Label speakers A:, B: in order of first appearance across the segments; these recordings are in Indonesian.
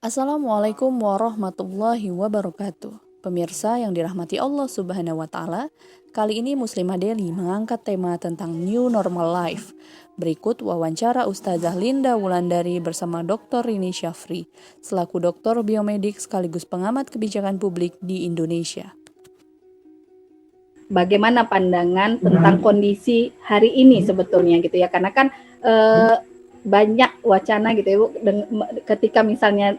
A: Assalamualaikum warahmatullahi wabarakatuh. Pemirsa yang dirahmati Allah Subhanahu wa taala, kali ini Muslimah Daily mengangkat tema tentang new normal life. Berikut wawancara Ustazah Linda Wulandari bersama Dr. Rini Syafri, selaku doktor biomedik sekaligus pengamat kebijakan publik di Indonesia.
B: Bagaimana pandangan tentang kondisi hari ini sebetulnya gitu ya, karena kan banyak wacana gitu ya Bu, ketika misalnya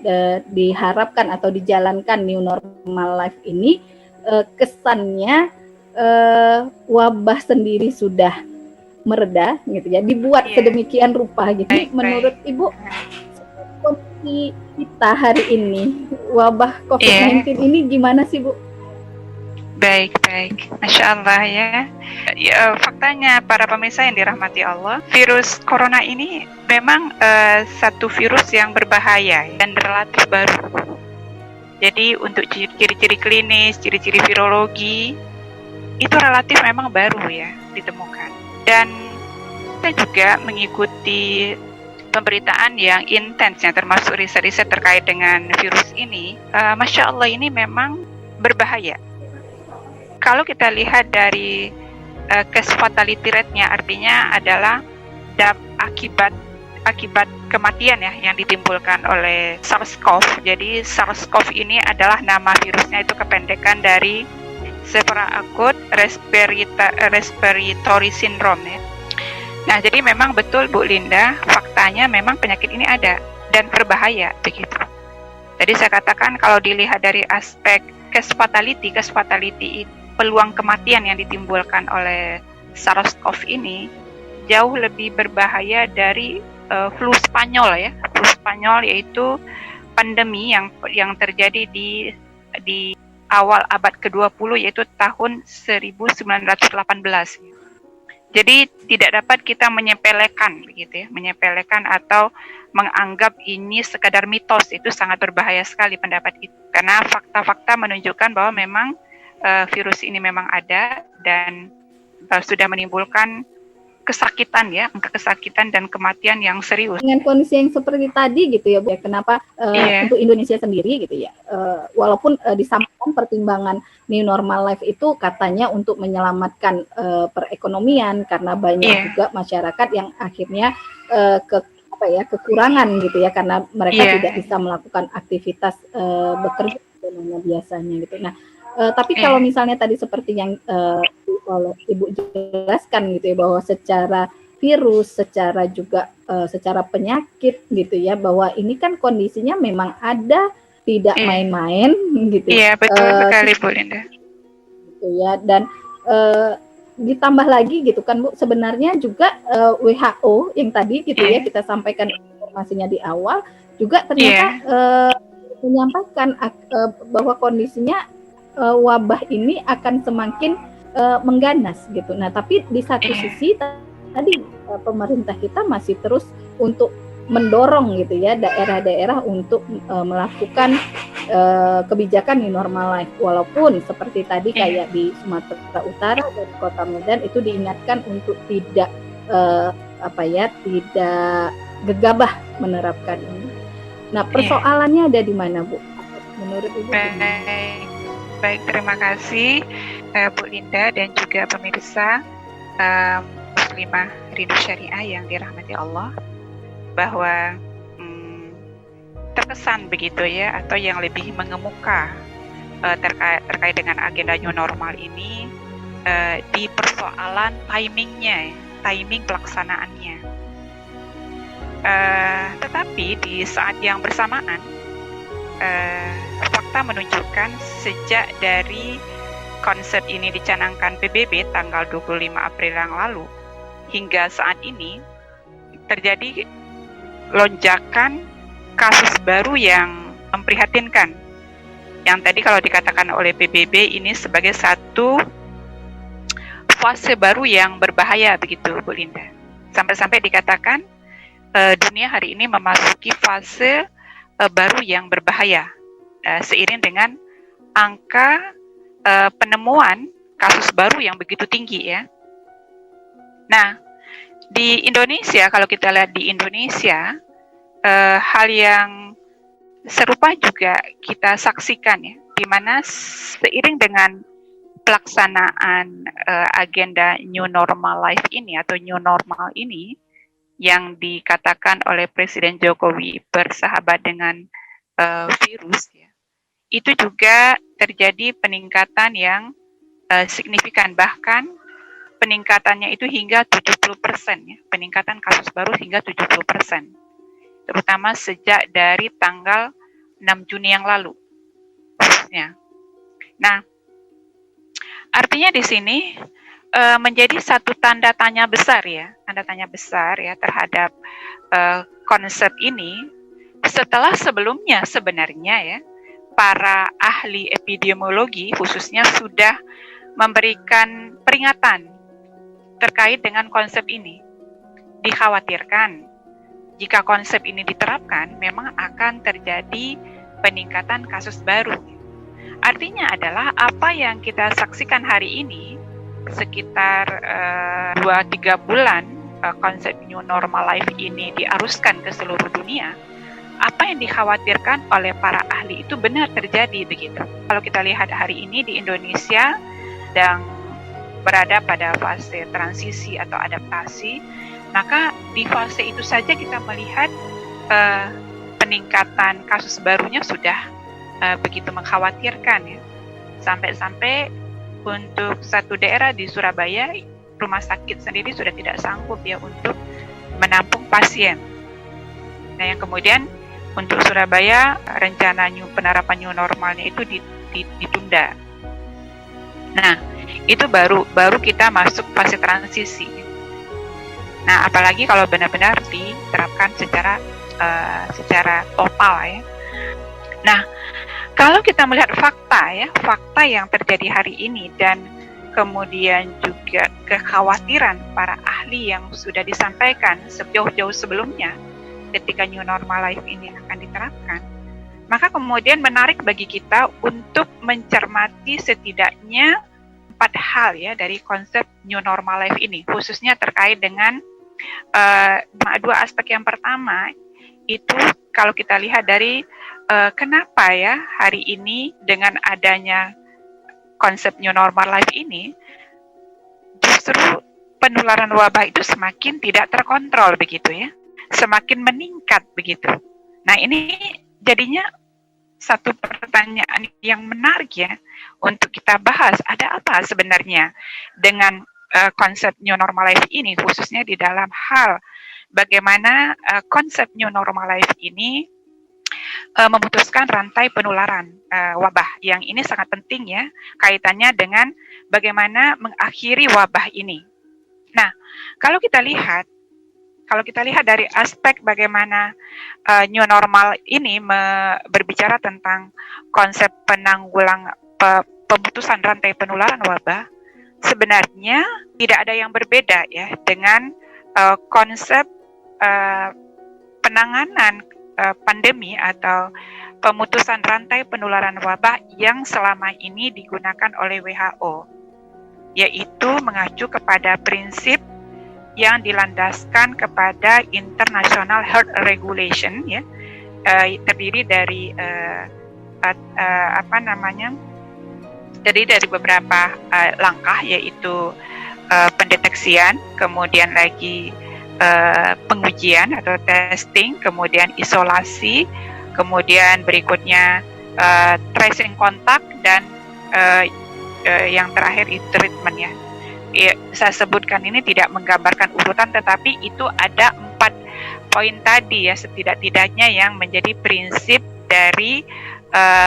B: diharapkan atau dijalankan new normal life ini, kesannya wabah sendiri sudah mereda gitu ya, dibuat sedemikian rupa gitu. Menurut Ibu, kondisi kita hari ini wabah COVID-19 ini gimana sih Bu?
C: Baik. Masya Allah ya. Faktanya para pemirsa yang dirahmati Allah, virus corona ini memang satu virus yang berbahaya dan relatif baru. Jadi untuk ciri-ciri klinis, ciri-ciri virologi, itu relatif memang baru ya ditemukan. Dan kita juga mengikuti pemberitaan yang intens, yang termasuk riset-riset terkait dengan virus ini. Masya Allah ini memang berbahaya. Kalau kita lihat dari case fatality rate-nya, artinya adalah akibat kematian ya yang ditimbulkan oleh SARS-CoV. Jadi SARS-CoV ini adalah nama virusnya, itu kependekan dari Severe Acute Respiratory Syndrome ya. Nah, jadi memang betul Bu Linda, faktanya memang penyakit ini ada dan berbahaya begitu. Jadi saya katakan kalau dilihat dari aspek case fatality peluang kematian yang ditimbulkan oleh SARS-CoV ini jauh lebih berbahaya dari flu Spanyol ya. Flu Spanyol yaitu pandemi yang terjadi di awal abad ke-20 yaitu tahun 1918. Jadi tidak dapat kita menyepelekan begitu ya, menyepelekan atau menganggap ini sekadar mitos. Itu sangat berbahaya sekali pendapat itu. Karena fakta-fakta menunjukkan bahwa memang virus ini memang ada dan sudah menimbulkan kesakitan ya, angka kesakitan dan kematian yang serius.
B: Dengan kondisi yang seperti tadi gitu ya Bu, kenapa untuk Indonesia sendiri gitu ya, walaupun disampaikan pertimbangan new normal life itu katanya untuk menyelamatkan perekonomian karena banyak juga masyarakat yang akhirnya kekurangan gitu ya, karena mereka tidak bisa melakukan aktivitas bekerja biasanya gitu. Nah, tapi kalau misalnya tadi seperti yang Ibu jelaskan gitu ya, bahwa secara virus, secara juga secara penyakit gitu ya, bahwa ini kan kondisinya memang ada, tidak main-main gitu.
C: Iya, betul sekali Bu Linda.
B: Gitu ya, dan ditambah lagi gitu kan Bu, sebenarnya juga WHO yang tadi gitu ya kita sampaikan informasinya di awal juga ternyata menyampaikan bahwa kondisinya wabah ini akan semakin mengganas gitu. Nah, tapi di satu sisi tadi pemerintah kita masih terus untuk mendorong gitu ya daerah-daerah untuk melakukan kebijakan new normal life, walaupun seperti tadi kayak di Sumatera Utara dan Kota Medan itu diingatkan untuk tidak tidak gegabah menerapkan ini. Nah, persoalannya ada di mana Bu? Menurut Ibu?
C: Baik, terima kasih Bu Linda dan juga pemirsa Muslimah Rindu Syariah yang dirahmati Allah, bahwa terkesan begitu ya, atau yang lebih mengemuka terkait dengan agenda new normal ini di persoalan timing pelaksanaannya. Tetapi di saat yang bersamaan fakta menunjukkan sejak dari konsep ini dicanangkan PBB tanggal 25 April yang lalu hingga saat ini terjadi lonjakan kasus baru yang memprihatinkan. Yang tadi kalau dikatakan oleh PBB ini sebagai satu fase baru yang berbahaya begitu Bu Linda. Sampai-sampai dikatakan dunia hari ini memasuki fase baru yang berbahaya seiring dengan angka penemuan kasus baru yang begitu tinggi ya. Nah, di Indonesia, kalau kita lihat di Indonesia, hal yang serupa juga kita saksikan ya, di mana seiring dengan pelaksanaan agenda new normal life ini atau new normal ini yang dikatakan oleh Presiden Jokowi bersahabat dengan virus ya, itu juga terjadi peningkatan yang signifikan, bahkan peningkatannya itu hingga 70% ya, peningkatan kasus baru hingga 70%, terutama sejak dari tanggal 6 Juni yang lalu. Ya. Nah, artinya di sini menjadi satu tanda tanya besar ya terhadap konsep ini, setelah sebelumnya sebenarnya ya para ahli epidemiologi khususnya sudah memberikan peringatan terkait dengan konsep ini. Dikhawatirkan jika konsep ini diterapkan memang akan terjadi peningkatan kasus baru. Artinya adalah apa yang kita saksikan hari ini sekitar 2-3 bulan konsep new normal life ini diaruskan ke seluruh dunia, apa yang dikhawatirkan oleh para ahli itu benar terjadi begitu. Kalau kita lihat hari ini di Indonesia sedang berada pada fase transisi atau adaptasi, maka di fase itu saja kita melihat peningkatan kasus barunya sudah begitu mengkhawatirkan ya. Sampai-sampai untuk satu daerah di Surabaya, rumah sakit sendiri sudah tidak sanggup ya untuk menampung pasien. Nah, yang kemudian untuk Surabaya rencana penerapan new normalnya itu ditunda. Nah, itu baru kita masuk fase transisi. Nah, apalagi kalau benar-benar diterapkan secara total ya. Nah, kalau kita melihat fakta yang terjadi hari ini dan kemudian juga kekhawatiran para ahli yang sudah disampaikan jauh-jauh sebelumnya ketika new normal life ini akan diterapkan, maka kemudian menarik bagi kita untuk mencermati setidaknya 4 hal ya dari konsep new normal life ini, khususnya terkait dengan 2 aspek. Yang pertama itu kalau kita lihat dari kenapa ya hari ini dengan adanya konsep new normal life ini justru penularan wabah itu semakin tidak terkontrol begitu ya, semakin meningkat begitu. Nah, ini jadinya satu pertanyaan yang menarik ya untuk kita bahas, ada apa sebenarnya dengan konsep new normal life ini, khususnya di dalam hal bagaimana konsep new normal life ini memutuskan rantai penularan wabah, yang ini sangat penting ya kaitannya dengan bagaimana mengakhiri wabah ini. Nah, kalau kita lihat dari aspek bagaimana new normal ini berbicara tentang konsep pemutusan rantai penularan wabah, sebenarnya tidak ada yang berbeda ya dengan konsep penanganan pandemi atau pemutusan rantai penularan wabah yang selama ini digunakan oleh WHO, yaitu mengacu kepada prinsip yang dilandaskan kepada International Health Regulation ya, terdiri dari dari beberapa langkah, yaitu pendeteksian, kemudian lagi pengujian atau testing, kemudian isolasi, kemudian berikutnya tracing kontak, dan yang terakhir itu treatment ya. Saya sebutkan ini tidak menggambarkan urutan, tetapi itu ada 4 poin tadi ya setidak-tidaknya yang menjadi prinsip dari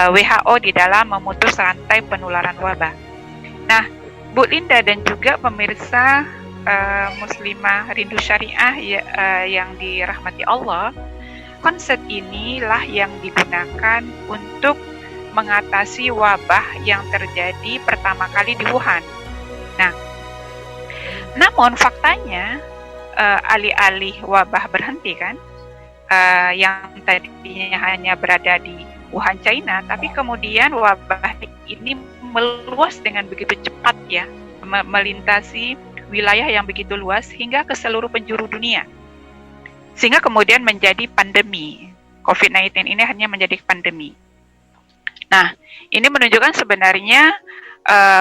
C: WHO di dalam memutus rantai penularan wabah. Nah, Bu Linda dan juga pemirsa Muslimah Rindu Syariah yang dirahmati Allah, konsep inilah yang digunakan untuk mengatasi wabah yang terjadi pertama kali di Wuhan. Nah, namun faktanya alih-alih wabah berhenti kan, yang tadinya hanya berada di Wuhan, China, tapi kemudian wabah ini meluas dengan begitu cepat ya, melintasi wilayah yang begitu luas hingga ke seluruh penjuru dunia, sehingga kemudian menjadi pandemi. COVID-19 ini hanya menjadi pandemi. Nah, ini menunjukkan sebenarnya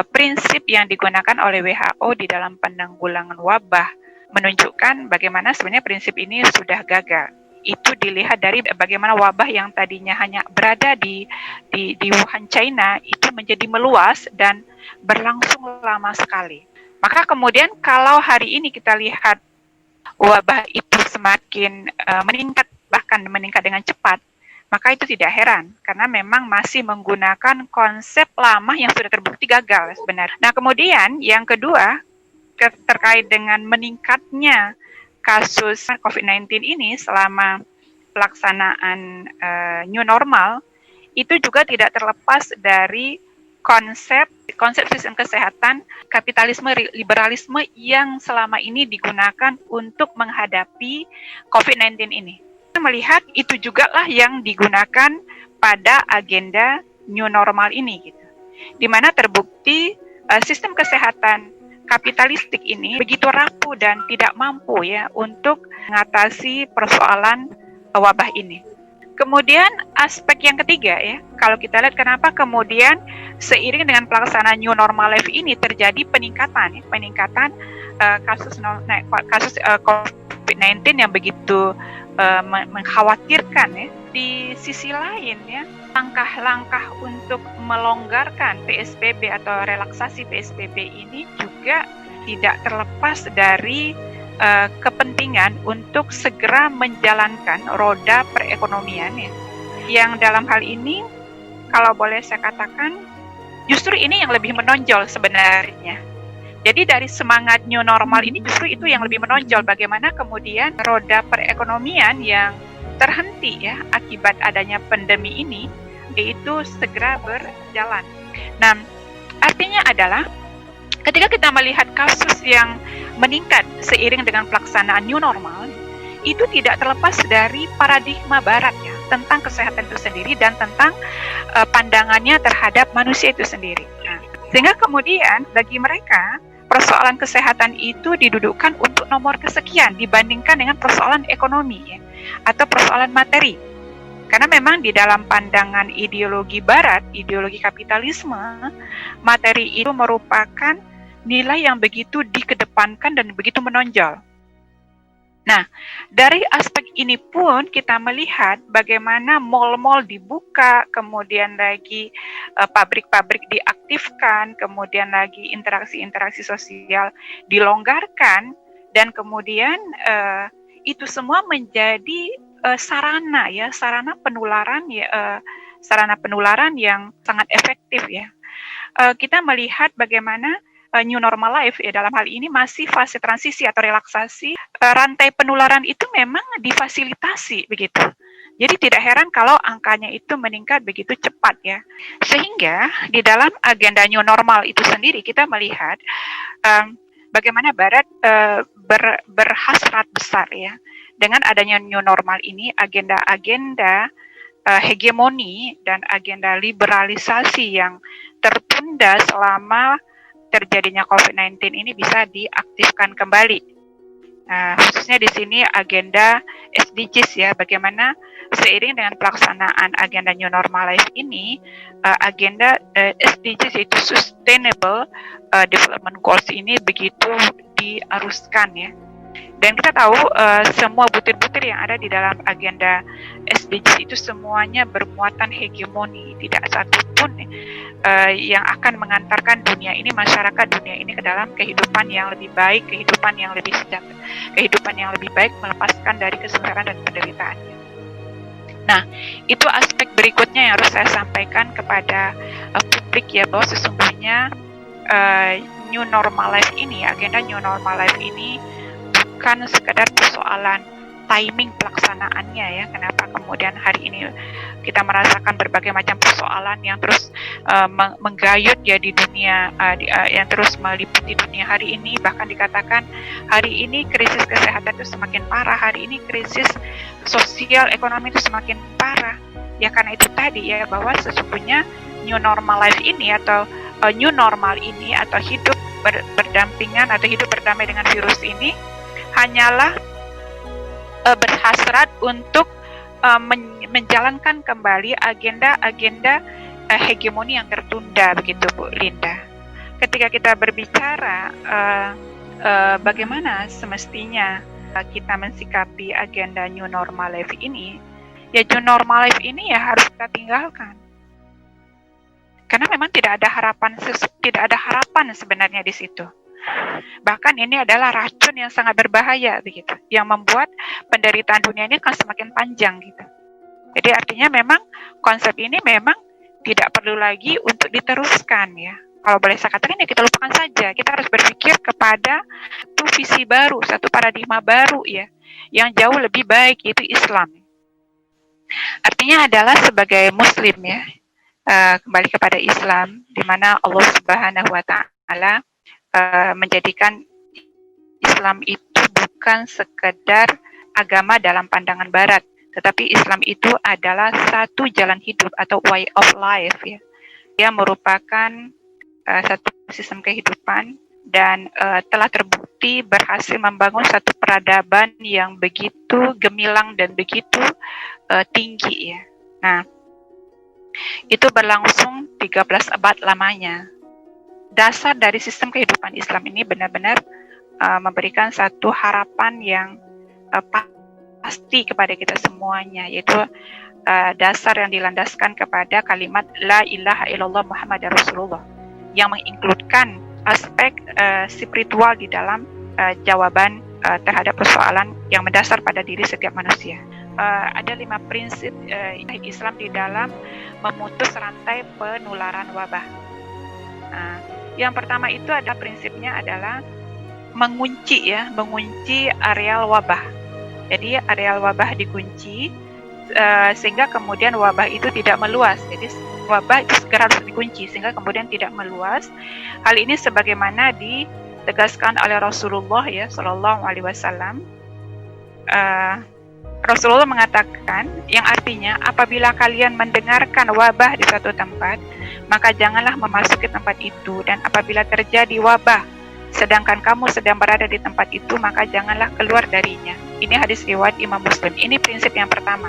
C: prinsip yang digunakan oleh WHO di dalam penanggulangan wabah menunjukkan bagaimana sebenarnya prinsip ini sudah gagal. Itu dilihat dari bagaimana wabah yang tadinya hanya berada di Wuhan, China, itu menjadi meluas dan berlangsung lama sekali. Maka kemudian kalau hari ini kita lihat wabah itu semakin meningkat, bahkan meningkat dengan cepat, maka itu tidak heran, karena memang masih menggunakan konsep lama yang sudah terbukti gagal sebenarnya. Nah, kemudian yang kedua, terkait dengan meningkatnya kasus COVID-19 ini selama pelaksanaan new normal, itu juga tidak terlepas dari konsep sistem kesehatan kapitalisme liberalisme yang selama ini digunakan untuk menghadapi COVID-19 ini. Melihat itu juga lah yang digunakan pada agenda new normal ini gitu. Di mana terbukti sistem kesehatan kapitalistik ini begitu rapuh dan tidak mampu ya untuk mengatasi persoalan wabah ini. Kemudian aspek yang ketiga ya, kalau kita lihat kenapa kemudian seiring dengan pelaksanaan new normal life ini terjadi peningkatan kasus COVID-19 yang begitu mengkhawatirkan ya. Di sisi lain ya, langkah-langkah untuk melonggarkan PSBB atau relaksasi PSBB ini juga tidak terlepas dari kepentingan untuk segera menjalankan roda perekonomian ya. Yang dalam hal ini kalau boleh saya katakan justru ini yang lebih menonjol sebenarnya. Jadi dari semangat new normal ini justru itu yang lebih menonjol, bagaimana kemudian roda perekonomian yang terhenti ya akibat adanya pandemi ini itu segera berjalan. Nah, artinya adalah ketika kita melihat kasus yang meningkat seiring dengan pelaksanaan new normal, itu tidak terlepas dari paradigma barat ya tentang kesehatan itu sendiri dan tentang pandangannya terhadap manusia itu sendiri. Nah, sehingga kemudian bagi mereka persoalan kesehatan itu didudukkan untuk nomor kesekian dibandingkan dengan persoalan ekonomi ya, atau persoalan materi. Karena memang di dalam pandangan ideologi barat, ideologi kapitalisme, materi itu merupakan nilai yang begitu dikedepankan dan begitu menonjol. Nah, dari aspek ini pun kita melihat bagaimana mal-mal dibuka, kemudian lagi pabrik-pabrik diaktifkan, kemudian lagi interaksi-interaksi sosial dilonggarkan, dan kemudian itu semua menjadi sarana penularan ya, sarana penularan yang sangat efektif ya. Kita melihat bagaimana new normal life ya dalam hal ini masih fase transisi atau relaksasi, rantai penularan itu memang difasilitasi begitu. Jadi tidak heran kalau angkanya itu meningkat begitu cepat ya. Sehingga di dalam agenda new normal itu sendiri kita melihat bagaimana Barat berhasrat besar ya. Dengan adanya new normal ini, agenda-agenda hegemoni dan agenda liberalisasi yang tertunda selama terjadinya COVID-19 ini bisa diaktifkan kembali. Khususnya di sini agenda SDGs ya, bagaimana seiring dengan pelaksanaan agenda New Normal Life ini, agenda SDGs yaitu Sustainable Development Goals ini begitu diaruskan ya. Dan kita tahu semua butir-butir yang ada di dalam agenda SDGs itu semuanya bermuatan hegemoni, tidak satupun yang akan mengantarkan dunia ini, masyarakat dunia ini ke dalam kehidupan yang lebih baik, kehidupan yang lebih sejahtera, kehidupan yang lebih baik melepaskan dari kesusahan dan penderitaan. Nah, itu aspek berikutnya yang harus saya sampaikan kepada publik ya, bahwa sesungguhnya New Normal Life ini, agenda New Normal Life ini bukan sekedar persoalan timing pelaksanaannya ya, kenapa kemudian hari ini kita merasakan berbagai macam persoalan yang terus menggayut ya di dunia, yang terus meliputi dunia hari ini, bahkan dikatakan hari ini krisis kesehatan itu semakin parah, hari ini krisis sosial ekonomi itu semakin parah ya, karena itu tadi ya, bahwa sesungguhnya new normal life ini atau new normal ini atau hidup berdampingan atau hidup berdamai dengan virus ini hanyalah berhasrat untuk menjalankan kembali agenda-agenda hegemoni yang tertunda, begitu Bu Linda. Ketika kita berbicara bagaimana semestinya kita mensikapi agenda new normal life ini, ya new normal life ini ya harus kita tinggalkan. Karena memang tidak ada harapan sebenarnya di situ. Bahkan ini adalah racun yang sangat berbahaya begitu, yang membuat penderitaan dunia ini akan semakin panjang gitu. Jadi artinya memang konsep ini memang tidak perlu lagi untuk diteruskan ya. Kalau boleh saya katakan ya kita lupakan saja. Kita harus berpikir kepada satu visi baru, satu paradigma baru ya, yang jauh lebih baik, yaitu Islam. Artinya adalah sebagai Muslim ya, kembali kepada Islam, di mana Allah Subhanahu wa Ta'ala menjadikan Islam itu bukan sekedar agama dalam pandangan Barat, tetapi Islam itu adalah satu jalan hidup atau way of life ya. Dia merupakan satu sistem kehidupan dan telah terbukti berhasil membangun satu peradaban yang begitu gemilang dan begitu tinggi ya. Nah, itu berlangsung 13 abad lamanya. Dasar dari sistem kehidupan Islam ini benar-benar memberikan satu harapan yang pasti kepada kita semuanya, yaitu dasar yang dilandaskan kepada kalimat La ilaha illallah Muhammadar Rasulullah, yang menginkludkan aspek spiritual di dalam jawaban terhadap persoalan yang mendasar pada diri setiap manusia. Ada 5 prinsip Islam di dalam memutus rantai penularan wabah. Yang pertama itu ada prinsipnya adalah mengunci areal wabah. Jadi areal wabah dikunci sehingga kemudian wabah itu tidak meluas. Jadi wabah itu segera harus dikunci sehingga kemudian tidak meluas. Hal ini sebagaimana ditegaskan oleh Rasulullah ya Shallallahu Alaihi Wasallam. Rasulullah mengatakan yang artinya apabila kalian mendengarkan wabah di suatu tempat, maka janganlah memasuki tempat itu, dan apabila terjadi wabah sedangkan kamu sedang berada di tempat itu, maka janganlah keluar darinya. Ini hadis riwayat Imam Muslim. Ini prinsip yang pertama,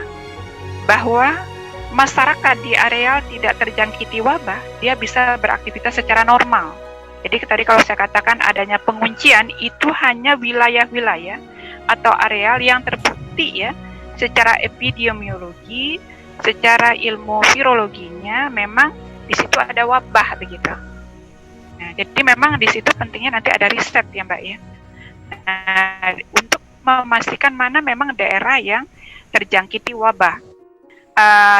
C: bahwa masyarakat di areal tidak terjangkiti wabah, dia bisa beraktivitas secara normal. Jadi tadi kalau saya katakan adanya penguncian, itu hanya wilayah-wilayah atau areal yang terbukti ya secara epidemiologi, secara ilmu virologinya memang di situ ada wabah begitu. Nah, jadi memang di situ pentingnya nanti ada riset ya Mbak ya. Nah, untuk memastikan mana memang daerah yang terjangkiti wabah.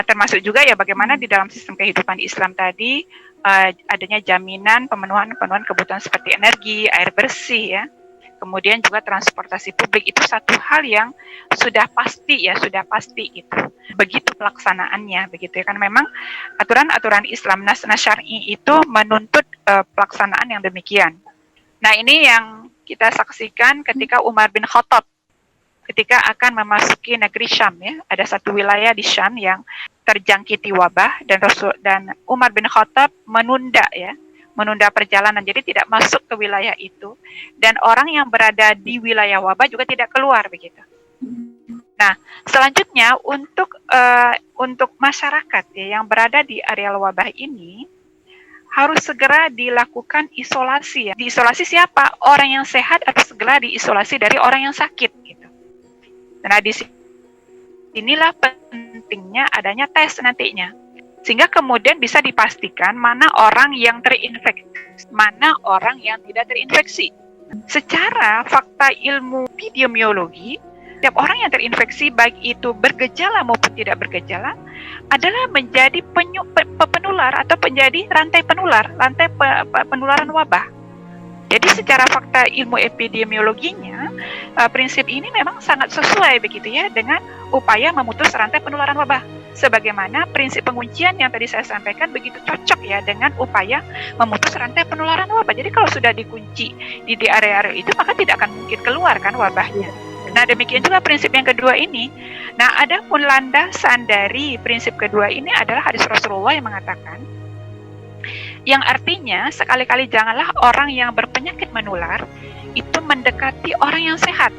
C: Termasuk juga ya bagaimana di dalam sistem kehidupan Islam tadi adanya jaminan pemenuhan kebutuhan seperti energi, air bersih ya. Kemudian juga transportasi publik itu satu hal yang sudah pasti gitu. Begitu pelaksanaannya begitu ya, kan memang aturan-aturan Islam nas syar'i itu menuntut pelaksanaan yang demikian. Nah, ini yang kita saksikan ketika Umar bin Khattab ketika akan memasuki negeri Syam ya. Ada satu wilayah di Syam yang terjangkiti wabah dan Umar bin Khattab menunda perjalanan, jadi tidak masuk ke wilayah itu, dan orang yang berada di wilayah wabah juga tidak keluar begitu. Nah, selanjutnya untuk masyarakat ya, yang berada di areal wabah ini harus segera dilakukan isolasi ya. Diisolasi siapa? Orang yang sehat harus segera diisolasi dari orang yang sakit gitu. Nah, di sinilah pentingnya adanya tes nantinya, sehingga kemudian bisa dipastikan mana orang yang terinfeksi, mana orang yang tidak terinfeksi. Secara fakta ilmu epidemiologi, setiap orang yang terinfeksi baik itu bergejala maupun tidak bergejala adalah menjadi penular atau menjadi rantai penularan wabah. Jadi secara fakta ilmu epidemiologinya, prinsip ini memang sangat sesuai begitu ya dengan upaya memutus rantai penularan wabah. Sebagaimana prinsip penguncian yang tadi saya sampaikan begitu cocok ya dengan upaya memutus rantai penularan wabah. Jadi kalau sudah dikunci di area-area itu, maka tidak akan mungkin keluar kan wabahnya. Nah, demikian juga prinsip yang kedua ini. Nah, ada pun landasan dari prinsip kedua ini adalah hadis Rasulullah yang mengatakan, yang artinya sekali-kali janganlah orang yang berpenyakit menular itu mendekati orang yang sehat.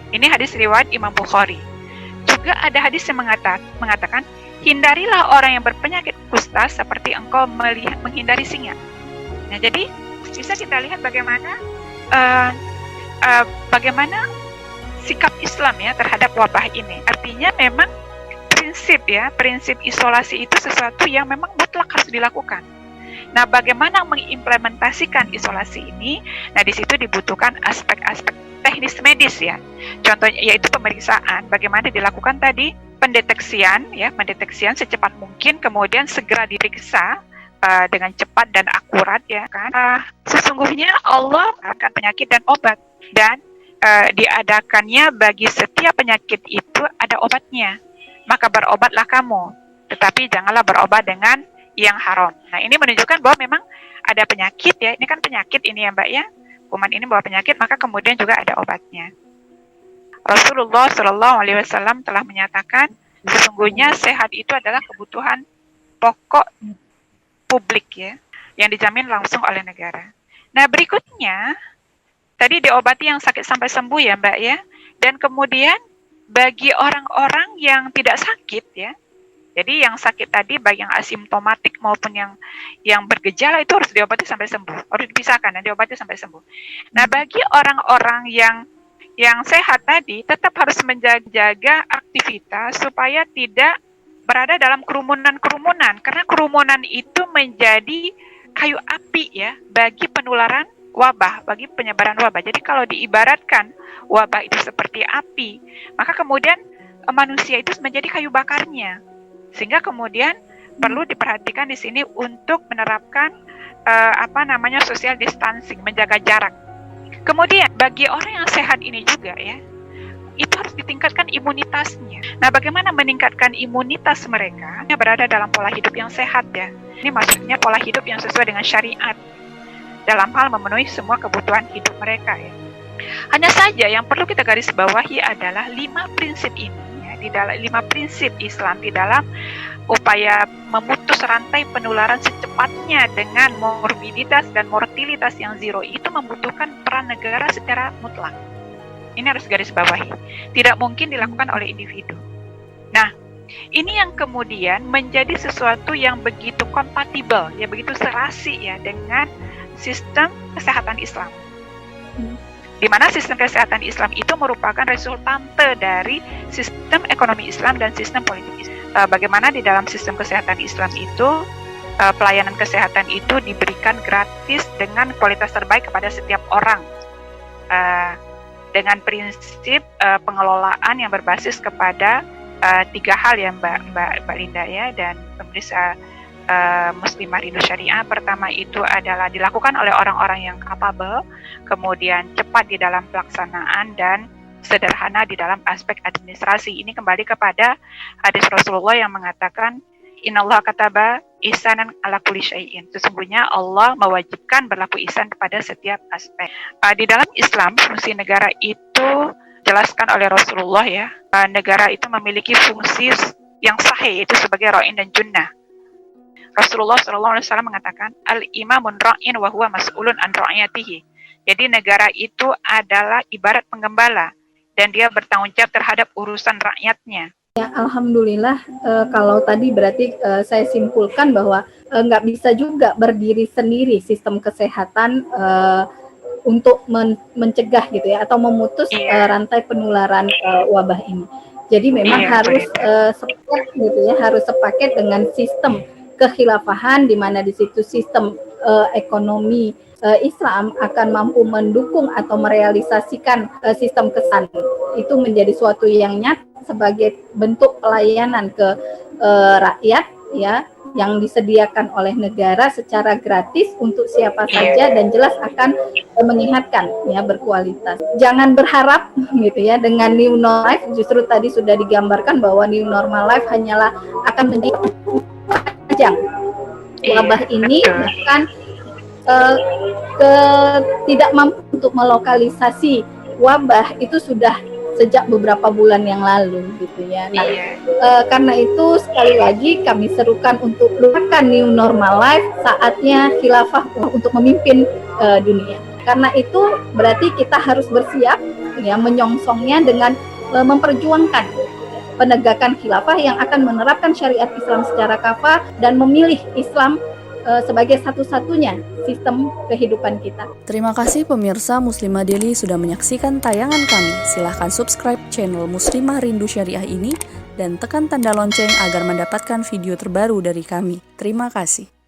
C: Ini hadis riwayat Imam Bukhari. juga ada hadis yang mengatakan, hindarilah orang yang berpenyakit kusta seperti engkau menghindari singa. Nah, jadi bisa kita lihat bagaimana sikap Islam ya terhadap wabah ini. Artinya memang prinsip isolasi itu sesuatu yang memang mutlak harus dilakukan. Nah, bagaimana mengimplementasikan isolasi ini? Nah, di situ dibutuhkan aspek-aspek teknis medis ya. Contohnya yaitu pemeriksaan. Bagaimana dilakukan tadi? Pendeteksian secepat mungkin, kemudian segera diperiksa dengan cepat dan akurat ya kan. Sesungguhnya Allah akan penyakit dan obat, dan diadakannya bagi setiap penyakit itu ada obatnya. Maka berobatlah kamu, tetapi janganlah berobat dengan yang haram. Nah, ini menunjukkan bahwa memang ada penyakit ya. Ini kan penyakit ini ya Mbak ya. Kuman ini bawa penyakit, maka kemudian juga ada obatnya. Rasulullah Shallallahu Alaihi Wasallam telah menyatakan sesungguhnya sehat itu adalah kebutuhan pokok publik ya, yang dijamin langsung oleh negara. Nah, berikutnya tadi diobati yang sakit sampai sembuh ya Mbak ya, dan kemudian bagi orang-orang yang tidak sakit ya, jadi yang sakit tadi baik yang asimptomatik maupun yang bergejala itu harus diobati sampai sembuh, harus dipisahkan dan diobati sampai sembuh. Nah, bagi orang-orang yang sehat tadi tetap harus menjaga aktivitas supaya tidak berada dalam kerumunan, karena kerumunan itu menjadi kayu api ya bagi penularan wabah, bagi penyebaran wabah. Jadi kalau diibaratkan wabah itu seperti api, maka kemudian manusia itu menjadi kayu bakarnya. Sehingga kemudian perlu diperhatikan di sini untuk menerapkan social distancing, menjaga jarak. Kemudian bagi orang yang sehat ini juga ya, itu harus ditingkatkan imunitasnya. Nah, bagaimana meningkatkan imunitas mereka? Berada dalam pola hidup yang sehat ya. Ini maksudnya pola hidup yang sesuai dengan syariat dalam hal memenuhi semua kebutuhan hidup mereka ya. Hanya saja yang perlu kita garis bawahi adalah 5 prinsip ini ya, di dalam 5 prinsip Islam di dalam upaya memutus rantai penularan secepatnya dengan morbiditas dan mortalitas yang zero itu membutuhkan peran negara secara mutlak. Ini harus garis bawahi. Tidak mungkin dilakukan oleh individu. Nah, ini yang kemudian menjadi sesuatu yang begitu kompatibel, ya begitu serasi ya dengan sistem kesehatan Islam. Di mana sistem kesehatan Islam itu merupakan resultante dari sistem ekonomi Islam dan sistem politik Islam. Bagaimana di dalam sistem kesehatan Islam itu pelayanan kesehatan itu diberikan gratis dengan kualitas terbaik kepada setiap orang, dengan prinsip pengelolaan yang berbasis kepada 3 hal ya Mbak Linda ya, dan pemirsa Muslimah Rindu Syariah. Pertama itu adalah dilakukan oleh orang-orang yang capable, kemudian cepat di dalam pelaksanaan, dan sederhana di dalam aspek administrasi. Ini kembali kepada hadis Rasulullah yang mengatakan innallaha kataba ihsanan ala kulli syai'in. Sesungguhnya Allah mewajibkan berlaku ihsan kepada setiap aspek. Di dalam Islam, fungsi negara itu jelaskan oleh Rasulullah ya. Negara itu memiliki fungsi yang sahih, itu sebagai ra'in dan junnah. Rasulullah SAW mengatakan al-imamun ra'in wa huwa mas'ulun an ra'iyatihi. Jadi negara itu adalah ibarat penggembala dan dia bertanggung jawab terhadap urusan rakyatnya.
B: Ya, alhamdulillah. Kalau tadi berarti saya simpulkan bahwa nggak bisa juga berdiri sendiri sistem kesehatan untuk mencegah gitu ya, atau memutus rantai penularan wabah ini. Jadi memang harus sepaket gitu ya, harus sepaket dengan sistem kekhilafahan, di mana di situ sistem ekonomi Islam akan mampu mendukung atau merealisasikan sistem kesehatan. Itu menjadi suatu yang nyata sebagai bentuk pelayanan ke rakyat ya, yang disediakan oleh negara secara gratis untuk siapa saja, dan jelas akan menyehatkan ya, berkualitas. Jangan berharap gitu ya dengan new normal life. Justru tadi sudah digambarkan bahwa new normal life hanyalah akan menjadi ajang wabah ini, bahkan tidak mampu untuk melokalisasi wabah itu sudah sejak beberapa bulan yang lalu gitu ya. Nah, karena itu sekali lagi kami serukan untuk lupakan new normal life, saatnya khilafah untuk memimpin dunia. Karena itu berarti kita harus bersiap ya, menyongsongnya dengan memperjuangkan penegakan khilafah yang akan menerapkan syariat Islam secara kafah dan memilih Islam sebagai satu-satunya sistem kehidupan kita.
A: Terima kasih pemirsa Muslimah Daily sudah menyaksikan tayangan kami. Silahkan subscribe channel Muslimah Rindu Syariah ini dan tekan tanda lonceng agar mendapatkan video terbaru dari kami. Terima kasih.